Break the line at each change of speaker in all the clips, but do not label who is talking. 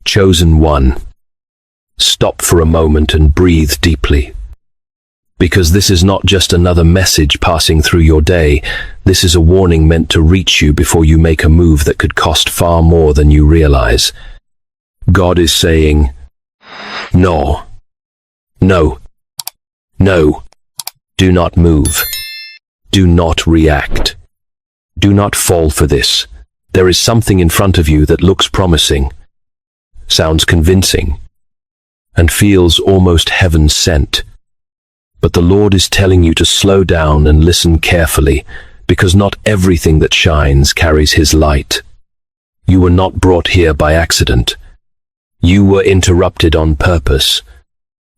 Chosen one, stop for a moment and breathe deeply. Because this is not just another message passing through your day, this is a warning meant to reach you before you make a move that could cost far more than you realize. God is saying, no, no, no, do not move. Do not react. Do not fall for this. There is something in front of you that looks promising, sounds convincing, and feels almost heaven-sent. But the Lord is telling you to slow down and listen carefully, because not everything that shines carries His light. You were not brought here by accident. You were interrupted on purpose.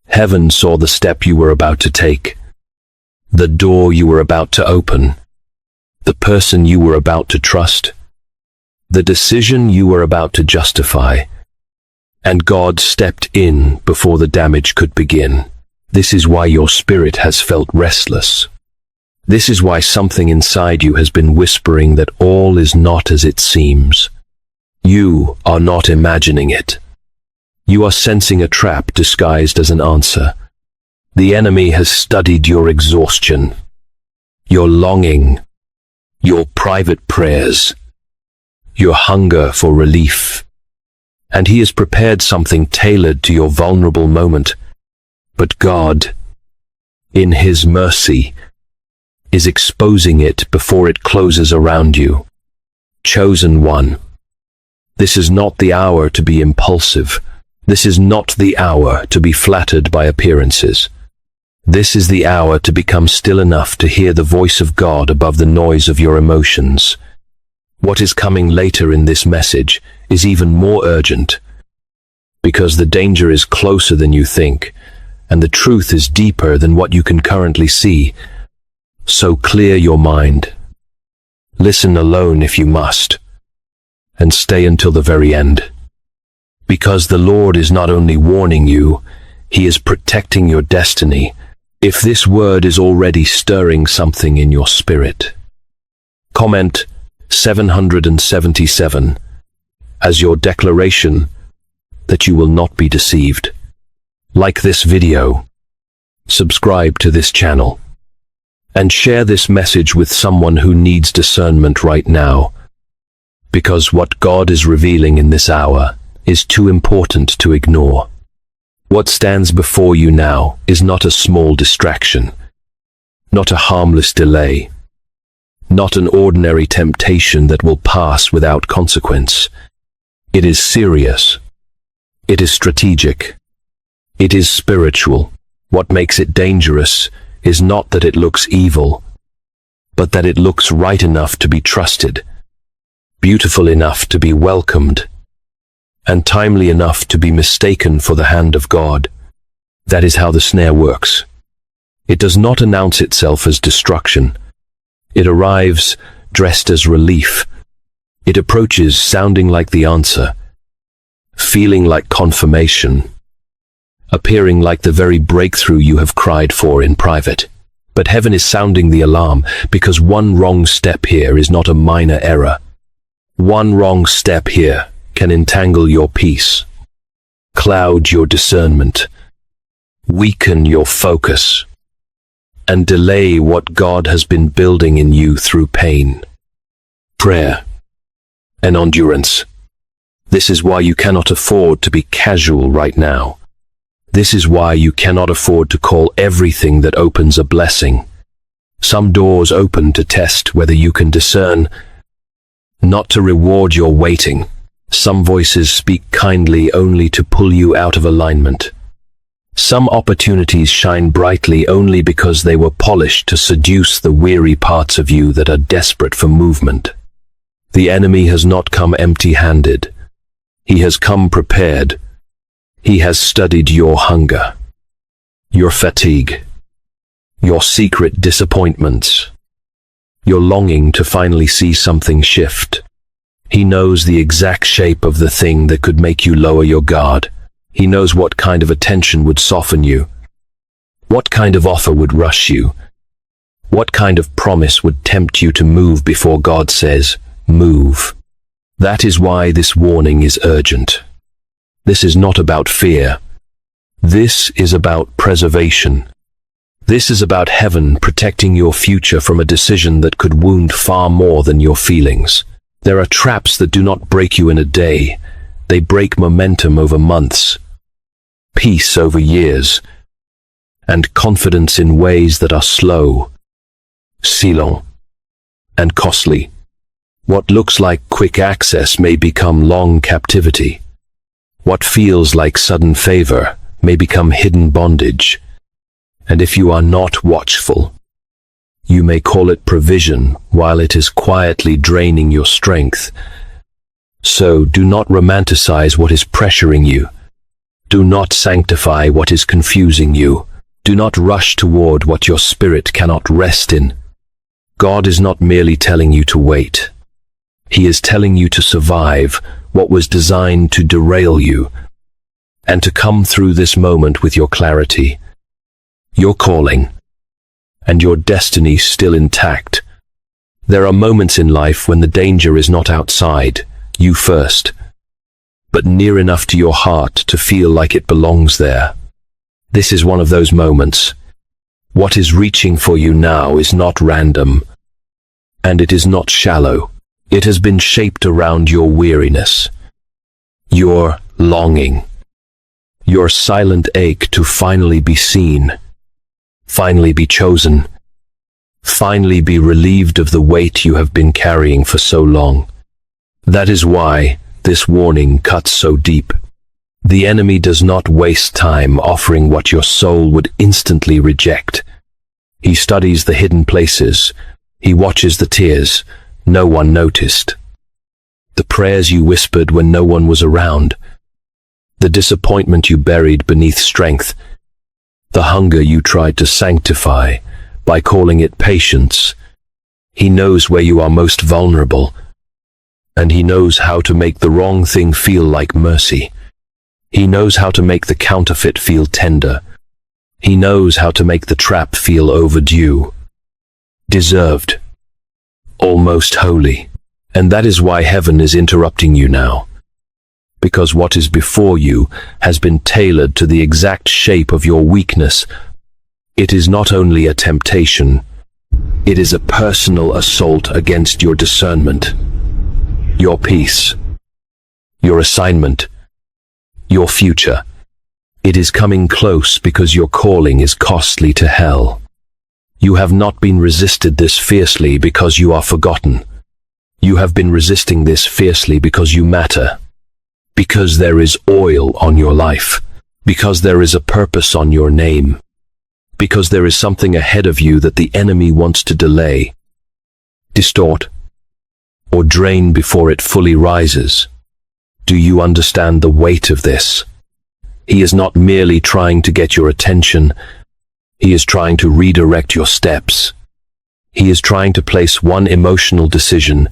Heaven saw the step you were about to take, the door you were about to open, the person you were about to trust, the decision you were about to justify, and God stepped in before the damage could begin. This is why your spirit has felt restless. This is why something inside you has been whispering that all is not as it seems. You are not imagining it. You are sensing a trap disguised as an answer. The enemy has studied your exhaustion, your longing, your private prayers, your hunger for relief, and he has prepared something tailored to your vulnerable moment. But God, in His mercy, is exposing it before it closes around you. Chosen one, this is not the hour to be impulsive. This is not the hour to be flattered by appearances. This is the hour to become still enough to hear the voice of God above the noise of your emotions. What is coming later in this message is even more urgent, because the danger is closer than you think, and the truth is deeper than what you can currently see. So clear your mind. Listen alone if you must, and stay until the very end. Because the Lord is not only warning you, He is protecting your destiny. If this word is already stirring something in your spirit, comment 777 as your declaration that you will not be deceived. Like this video, subscribe to this channel, and share this message with someone who needs discernment right now, because what God is revealing in this hour is too important to ignore. What stands before you now is not a small distraction, not a harmless delay, not an ordinary temptation that will pass without consequence. It is serious. It is strategic. It is spiritual. What makes it dangerous is not that it looks evil, but that it looks right enough to be trusted, beautiful enough to be welcomed, and timely enough to be mistaken for the hand of God. That is how the snare works. It does not announce itself as destruction. It arrives dressed as relief. It approaches sounding like the answer, feeling like confirmation, appearing like the very breakthrough you have cried for in private. But heaven is sounding the alarm, because one wrong step here is not a minor error. One wrong step here can entangle your peace, cloud your discernment, weaken your focus, and delay what God has been building in you through pain, prayer, and endurance. This is why you cannot afford to be casual right now. This is why you cannot afford to call everything that opens a blessing. Some doors open to test whether you can discern, not to reward your waiting. Some voices speak kindly only to pull you out of alignment. Some opportunities shine brightly only because they were polished to seduce the weary parts of you that are desperate for movement. The enemy has not come empty-handed. He has come prepared. He has studied your hunger, your fatigue, your secret disappointments, your longing to finally see something shift. He knows the exact shape of the thing that could make you lower your guard. He knows what kind of attention would soften you, what kind of offer would rush you, what kind of promise would tempt you to move before God says, move. That is why this warning is urgent. This is not about fear. This is about preservation. This is about heaven protecting your future from a decision that could wound far more than your feelings. There are traps that do not break you in a day. They break momentum over months, peace over years, and confidence in ways that are slow, silent, and costly. What looks like quick access may become long captivity. What feels like sudden favor may become hidden bondage. And if you are not watchful, you may call it provision while it is quietly draining your strength. So do not romanticize what is pressuring you. Do not sanctify what is confusing you. Do not rush toward what your spirit cannot rest in. God is not merely telling you to wait. He is telling you to survive what was designed to derail you, and to come through this moment with your clarity, your calling, and your destiny still intact. There are moments in life when the danger is not outside, you first, but near enough to your heart to feel like it belongs there. This is one of those moments. What is reaching for you now is not random, and it is not shallow. It has been shaped around your weariness, your longing, your silent ache to finally be seen, finally be chosen, finally be relieved of the weight you have been carrying for so long. That is why this warning cuts so deep. The enemy does not waste time offering what your soul would instantly reject. He studies the hidden places. He watches the tears no one noticed, the prayers you whispered when no one was around, the disappointment you buried beneath strength, the hunger you tried to sanctify by calling it patience. He knows where you are most vulnerable, and he knows how to make the wrong thing feel like mercy. He knows how to make the counterfeit feel tender. He knows how to make the trap feel overdue, deserved, almost holy. And that is why heaven is interrupting you now. Because what is before you has been tailored to the exact shape of your weakness. It is not only a temptation, it is a personal assault against your discernment, your peace, your assignment, your future. It is coming close because your calling is costly to hell. You have not been resisted this fiercely because you are forgotten. You have been resisting this fiercely because you matter. Because there is oil on your life. Because there is a purpose on your name. Because there is something ahead of you that the enemy wants to delay, distort, or drain before it fully rises. Do you understand the weight of this? He is not merely trying to get your attention. He is trying to redirect your steps. He is trying to place one emotional decision,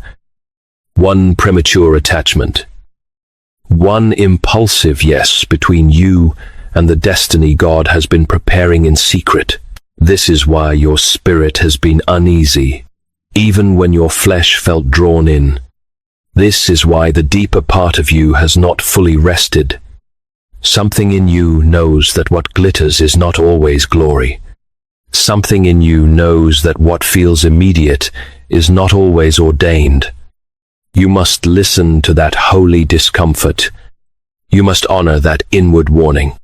one premature attachment, one impulsive yes between you and the destiny God has been preparing in secret. This is why your spirit has been uneasy, even when your flesh felt drawn in. This is why the deeper part of you has not fully rested. Something in you knows that what glitters is not always glory. Something in you knows that what feels immediate is not always ordained. You must listen to that holy discomfort. You must honor that inward warning.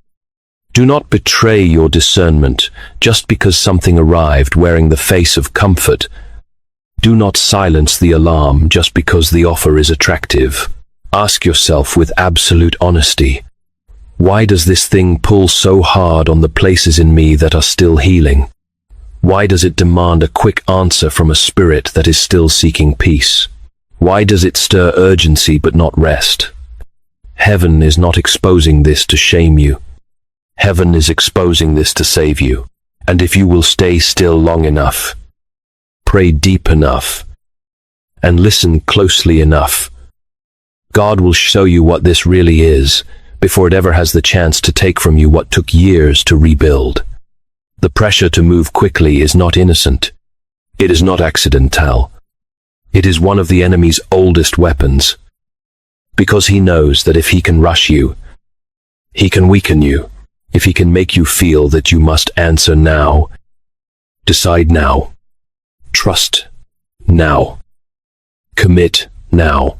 Do not betray your discernment just because something arrived wearing the face of comfort. Do not silence the alarm just because the offer is attractive. Ask yourself with absolute honesty, why does this thing pull so hard on the places in me that are still healing? Why does it demand a quick answer from a spirit that is still seeking peace? Why does it stir urgency but not rest? Heaven is not exposing this to shame you. Heaven is exposing this to save you. And if you will stay still long enough, pray deep enough, and listen closely enough, God will show you what this really is before it ever has the chance to take from you what took years to rebuild. The pressure to move quickly is not innocent. It is not accidental. It is one of the enemy's oldest weapons. Because he knows that if he can rush you, He can weaken you if he can make you feel that you must answer now, decide now, trust now, commit now.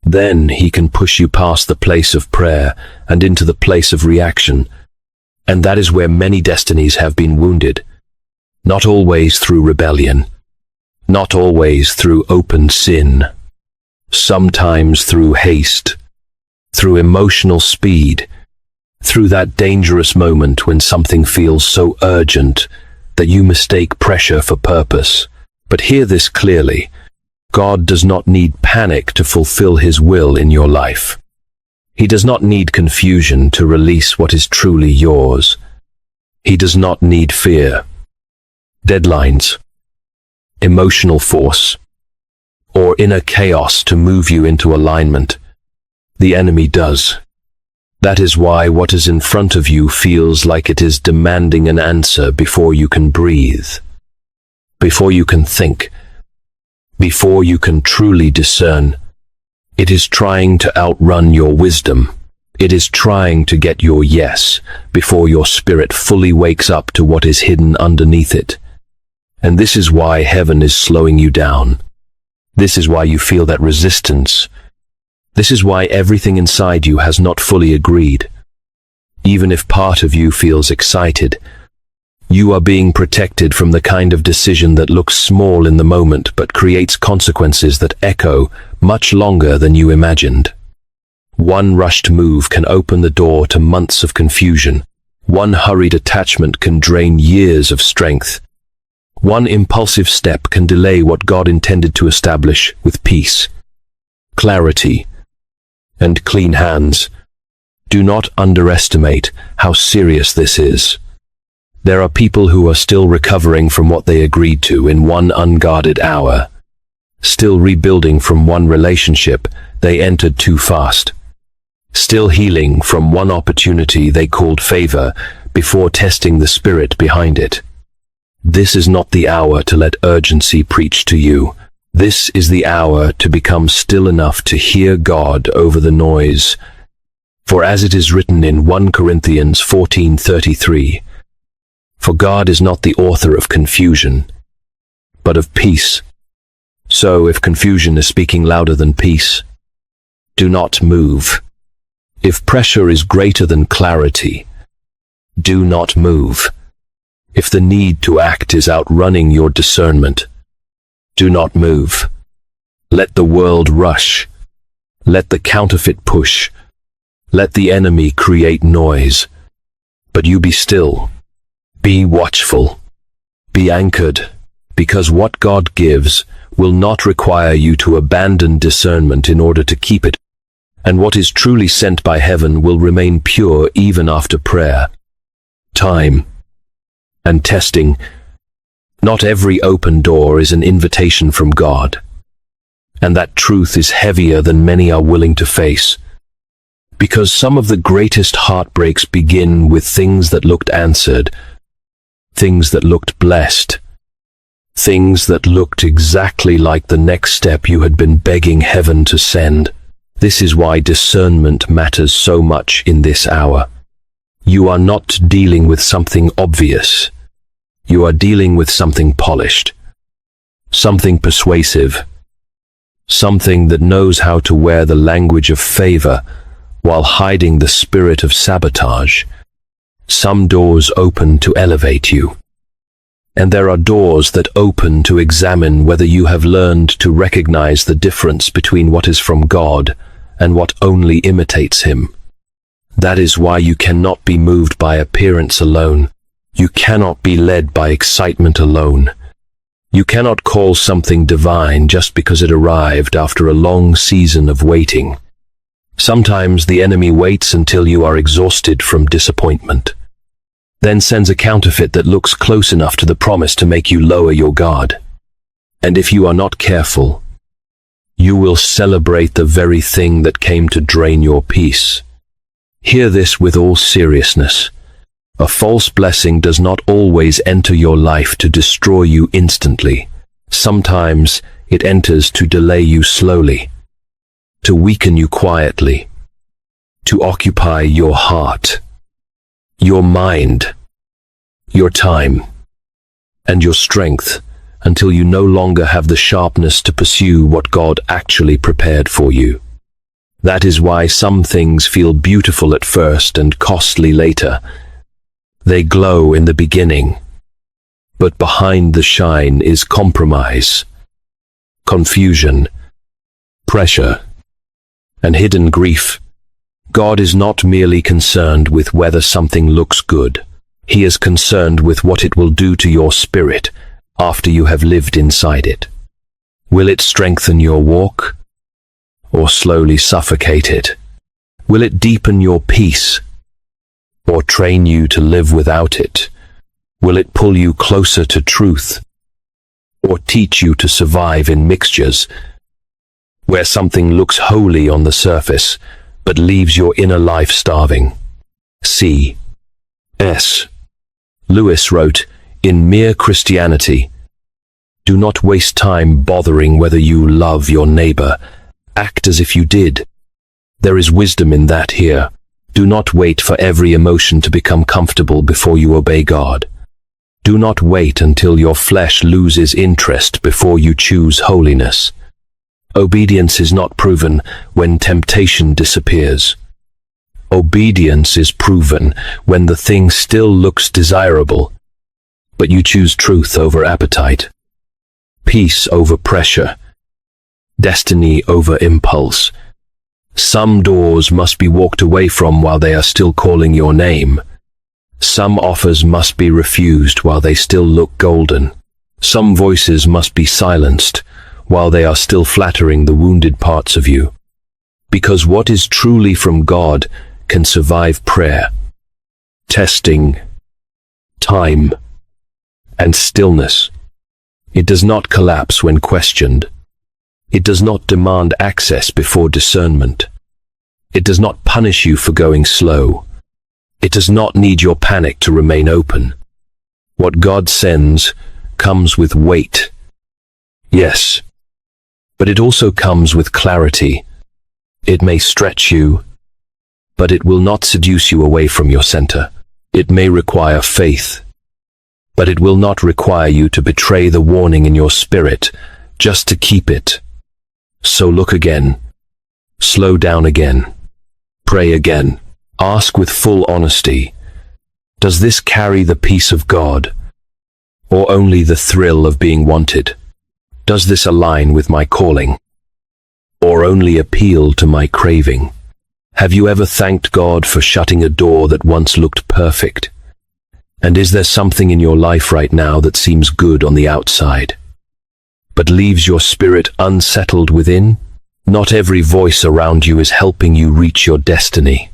Then he can push you past the place of prayer and into the place of reaction. And that is where many destinies have been wounded. Not always through rebellion, not always through open sin, sometimes through haste, through emotional speed, through that dangerous moment when something feels so urgent that you mistake pressure for purpose. But hear this clearly. God does not need panic to fulfill his will in your life. He does not need confusion to release what is truly yours. He does not need fear, deadlines, emotional force, or inner chaos to move you into alignment. The enemy does. That is why what is in front of you feels like it is demanding an answer before you can breathe, before you can think, before you can truly discern. It is trying to outrun your wisdom. It is trying to get your yes before your spirit fully wakes up to what is hidden underneath it. And this is why heaven is slowing you down. This is why you feel that resistance. This is why everything inside you has not fully agreed. Even if part of you feels excited, you are being protected from the kind of decision that looks small in the moment but creates consequences that echo much longer than you imagined. One rushed move can open the door to months of confusion. One hurried attachment can drain years of strength. One impulsive step can delay what God intended to establish with peace, clarity, and clean hands. Do not underestimate how serious this is. There are people who are still recovering from what they agreed to in one unguarded hour, still rebuilding from one relationship they entered too fast, still healing from one opportunity they called favor before testing the spirit behind it. This is not the hour to let urgency preach to you. This is the hour to become still enough to hear God over the noise. For as it is written in 1 Corinthians 14:33, for God is not the author of confusion, but of peace. So if confusion is speaking louder than peace, do not move. If pressure is greater than clarity, do not move. If the need to act is outrunning your discernment, do not move. Let the world rush. Let the counterfeit push. Let the enemy create noise. But you be still. Be watchful. Be anchored, because what God gives will not require you to abandon discernment in order to keep it, and what is truly sent by heaven will remain pure even after prayer, time, and testing. Not every open door is an invitation from God, and that truth is heavier than many are willing to face, because some of the greatest heartbreaks begin with things that looked answered, things that looked blessed, things that looked exactly like the next step you had been begging heaven to send. This is why discernment matters so much in this hour. You are not dealing with something obvious. You are dealing with something polished, something persuasive, something that knows how to wear the language of favor while hiding the spirit of sabotage. Some doors open to elevate you, and there are doors that open to examine whether you have learned to recognize the difference between what is from God and what only imitates Him. That is why you cannot be moved by appearance alone. You cannot be led by excitement alone. You cannot call something divine just because it arrived after a long season of waiting. Sometimes the enemy waits until you are exhausted from disappointment, then sends a counterfeit that looks close enough to the promise to make you lower your guard. And if you are not careful, you will celebrate the very thing that came to drain your peace. Hear this with all seriousness. A false blessing does not always enter your life to destroy you instantly. Sometimes it enters to delay you slowly, to weaken you quietly, to occupy your heart, your mind, your time, and your strength until you no longer have the sharpness to pursue what God actually prepared for you. That is why some things feel beautiful at first and costly later. They glow in the beginning, but behind the shine is compromise, confusion, pressure, and hidden grief. God is not merely concerned with whether something looks good. He is concerned with what it will do to your spirit after you have lived inside it. Will it strengthen your walk, or slowly suffocate it? Will it deepen your peace, or train you to live without it? Will it pull you closer to truth, or teach you to survive in mixtures, where something looks holy on the surface, but leaves your inner life starving? C.S. Lewis wrote, "In mere Christianity, do not waste time bothering whether you love your neighbor. Act as if you did." There is wisdom in that here. Do not wait for every emotion to become comfortable before you obey God. Do not wait until your flesh loses interest before you choose holiness. Obedience is not proven when temptation disappears. Obedience is proven when the thing still looks desirable, but you choose truth over appetite, peace over pressure, destiny over impulse. Some doors must be walked away from while they are still calling your name. Some offers must be refused while they still look golden. Some voices must be silenced while they are still flattering the wounded parts of you. Because what is truly from God can survive prayer, testing, time, and stillness. It does not collapse when questioned. It does not demand access before discernment. It does not punish you for going slow. It does not need your panic to remain open. What God sends comes with weight. Yes, but it also comes with clarity. It may stretch you, but it will not seduce you away from your center. It may require faith, but it will not require you to betray the warning in your spirit just to keep it. So look again, slow down again, pray again, ask with full honesty, does this carry the peace of God, or only the thrill of being wanted? Does this align with my calling, or only appeal to my craving? Have you ever thanked God for shutting a door that once looked perfect? And is there something in your life right now that seems good on the outside, but leaves your spirit unsettled within? Not every voice around you is helping you reach your destiny.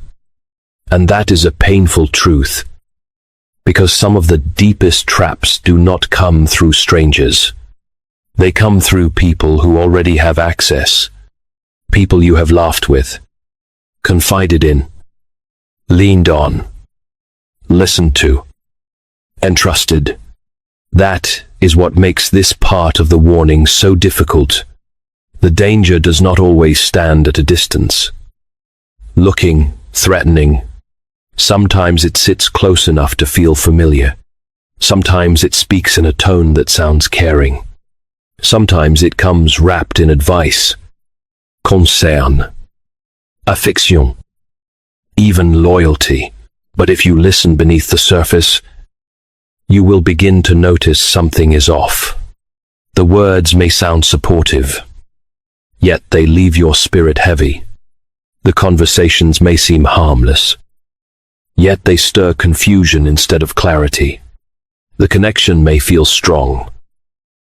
And that is a painful truth, because some of the deepest traps do not come through strangers. They come through people who already have access, people you have laughed with, confided in, leaned on, listened to, and trusted. That is what makes this part of the warning so difficult. The danger does not always stand at a distance, looking, threatening. Sometimes it sits close enough to feel familiar. Sometimes it speaks in a tone that sounds caring. Sometimes it comes wrapped in advice, concern, affection, even loyalty. But if you listen beneath the surface, you will begin to notice something is off. The words may sound supportive, yet they leave your spirit heavy. The conversations may seem harmless, yet they stir confusion instead of clarity. The connection may feel strong,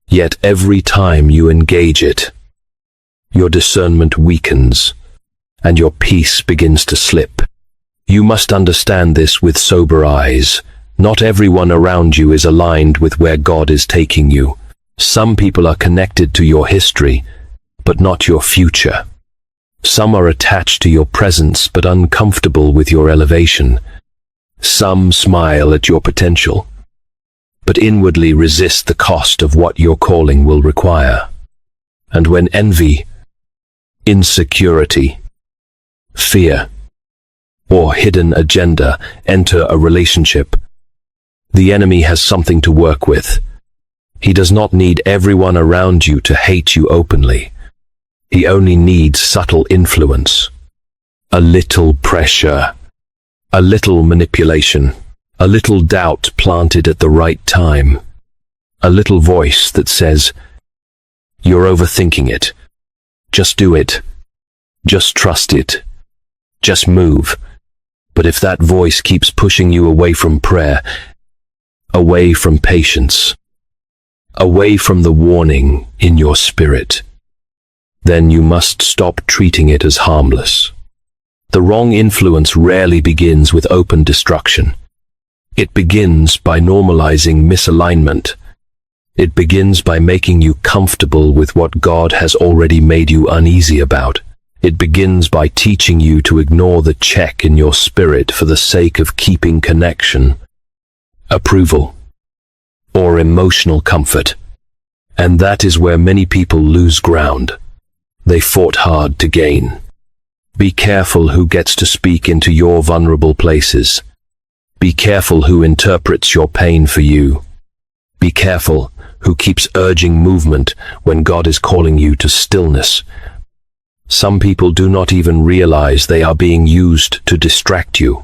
yet every time you engage it, your discernment weakens and your peace begins to slip. You must understand this with sober eyes. Not everyone around you is aligned with where God is taking you. Some people are connected to your history, but not your future. Some are attached to your presence, but uncomfortable with your elevation. Some smile at your potential, but inwardly resist the cost of what your calling will require. And when envy, insecurity, fear, or hidden agenda enter a relationship, the enemy has something to work with. He does not need everyone around you to hate you openly. He only needs subtle influence. A little pressure, a little manipulation, a little doubt planted at the right time, a little voice that says, "You're overthinking it. Just do it. Just trust it. Just move." But if that voice keeps pushing you away from prayer, away from patience, away from the warning in your spirit, then you must stop treating it as harmless. The wrong influence rarely begins with open destruction. It begins by normalizing misalignment. It begins by making you comfortable with what God has already made you uneasy about. It begins by teaching you to ignore the check in your spirit for the sake of keeping connection, approval, or emotional comfort. And that is where many people lose ground. They fought hard to gain. Be careful who gets to speak into your vulnerable places. Be careful who interprets your pain for you. Be careful who keeps urging movement when God is calling you to stillness. Some people do not even realize they are being used to distract you.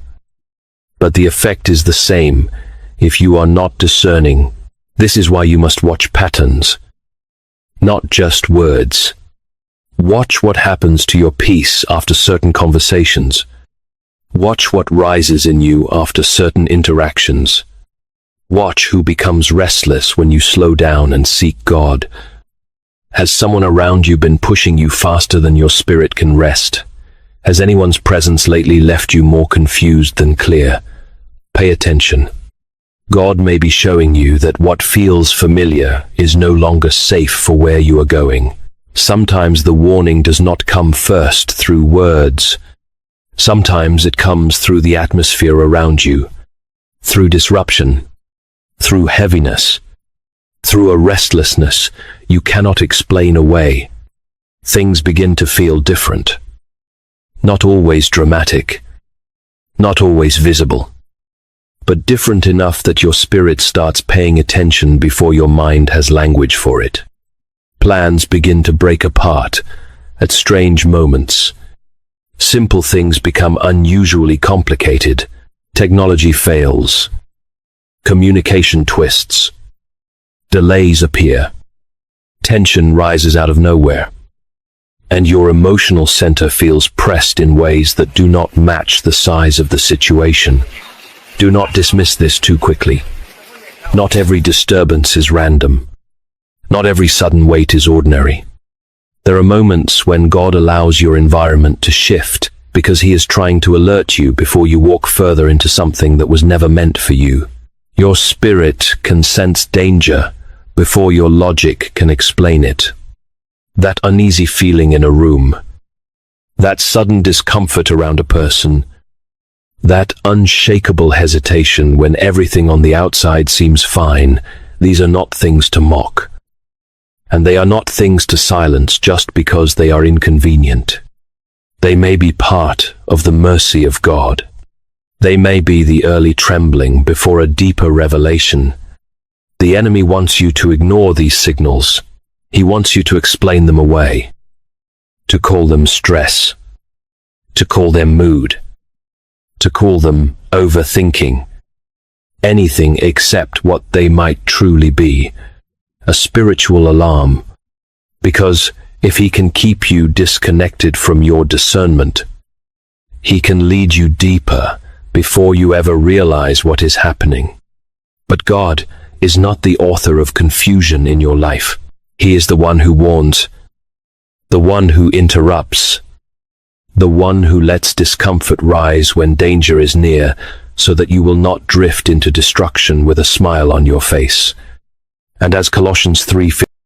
But the effect is the same if you are not discerning. This is why you must watch patterns, not just words. Watch what happens to your peace after certain conversations. Watch what rises in you after certain interactions. Watch who becomes restless when you slow down and seek God. Has someone around you been pushing you faster than your spirit can rest? Has anyone's presence lately left you more confused than clear? Pay attention. God may be showing you that what feels familiar is no longer safe for where you are going. Sometimes the warning does not come first through words. Sometimes it comes through the atmosphere around you, through disruption, through heaviness, through a restlessness you cannot explain away. Things begin to feel different. Not always dramatic, not always visible, but different enough that your spirit starts paying attention before your mind has language for it. Plans begin to break apart at strange moments. Simple things become unusually complicated. Technology fails. Communication twists. Delays appear. Tension rises out of nowhere. And your emotional center feels pressed in ways that do not match the size of the situation. Do not dismiss this too quickly. Not every disturbance is random. Not every sudden weight is ordinary. There are moments when God allows your environment to shift because He is trying to alert you before you walk further into something that was never meant for you. Your spirit can sense danger before your logic can explain it. That uneasy feeling in a room, that sudden discomfort around a person, that unshakable hesitation when everything on the outside seems fine, these are not things to mock. And they are not things to silence just because they are inconvenient. They may be part of the mercy of God. They may be the early trembling before a deeper revelation. The enemy wants you to ignore these signals. He wants you to explain them away, to call them stress, to call them mood, to call them overthinking, anything except what they might truly be. A spiritual alarm, because if he can keep you disconnected from your discernment, he can lead you deeper before you ever realize what is happening. But God is not the author of confusion in your life. He is the one who warns, the one who interrupts, the one who lets discomfort rise when danger is near, so that you will not drift into destruction with a smile on your face. And as Colossians 3:15